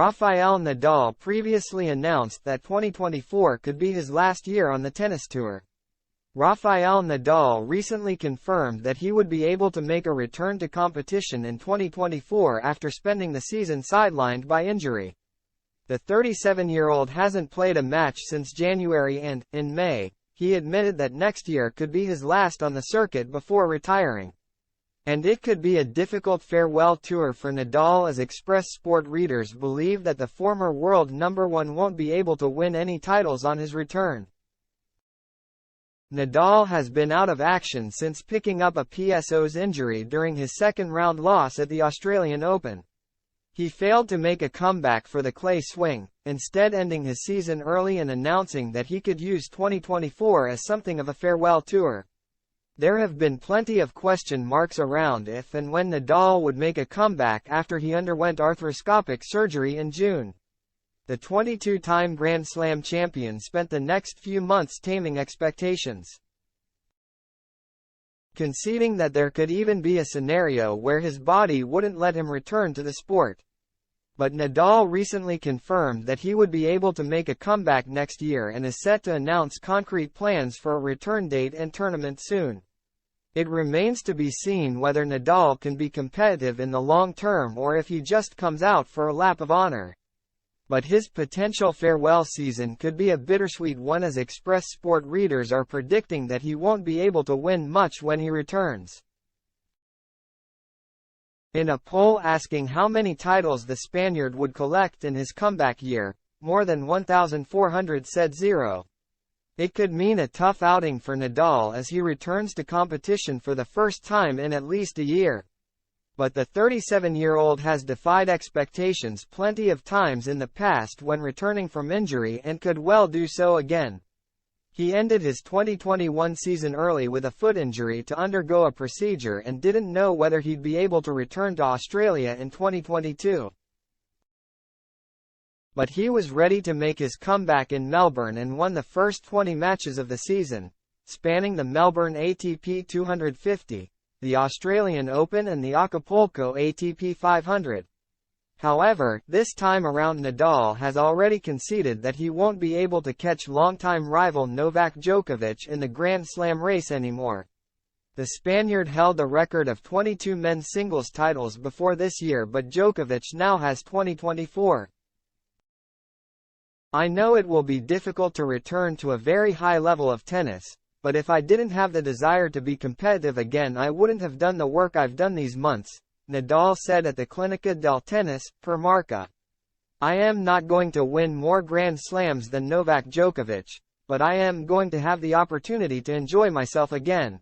Rafael Nadal previously announced that 2024 could be his last year on the tennis tour. Rafael Nadal recently confirmed that he would be able to make a return to competition in 2024 after spending the season sidelined by injury. The 37-year-old hasn't played a match since January and, in May, he admitted that next year could be his last on the circuit before retiring. And it could be a difficult farewell tour for Nadal, as Express Sport readers believe that the former world number one won't be able to win any titles on his return. Nadal has been out of action since picking up a PSO's injury during his second-round loss at the Australian Open. He failed to make a comeback for the clay swing, instead ending his season early and announcing that he could use 2024 as something of a farewell tour. There have been plenty of question marks around if and when Nadal would make a comeback after he underwent arthroscopic surgery in June. The 22-time Grand Slam champion spent the next few months taming expectations, conceding that there could even be a scenario where his body wouldn't let him return to the sport. But Nadal recently confirmed that he would be able to make a comeback next year and is set to announce concrete plans for a return date and tournament soon. It remains to be seen whether Nadal can be competitive in the long term or if he just comes out for a lap of honor. But his potential farewell season could be a bittersweet one, as Express Sport readers are predicting that he won't be able to win much when he returns. In a poll asking how many titles the Spaniard would collect in his comeback year, more than 1,400 said 0. It could mean a tough outing for Nadal as he returns to competition for the first time in at least a year. But the 37-year-old has defied expectations plenty of times in the past when returning from injury, and could well do so again. He ended his 2021 season early with a foot injury to undergo a procedure and didn't know whether he'd be able to return to Australia in 2022. But he was ready to make his comeback in Melbourne and won the first 20 matches of the season, spanning the Melbourne ATP 250, the Australian Open and the Acapulco ATP 500. However, this time around Nadal has already conceded that he won't be able to catch longtime rival Novak Djokovic in the Grand Slam race anymore. The Spaniard held a record of 22 men's singles titles before this year, but Djokovic now has 24. I know it will be difficult to return to a very high level of tennis, but if I didn't have the desire to be competitive again, I wouldn't have done the work I've done these months, Nadal said at the Clínica del Tenis, per Marca. I am not going to win more Grand Slams than Novak Djokovic, but I am going to have the opportunity to enjoy myself again.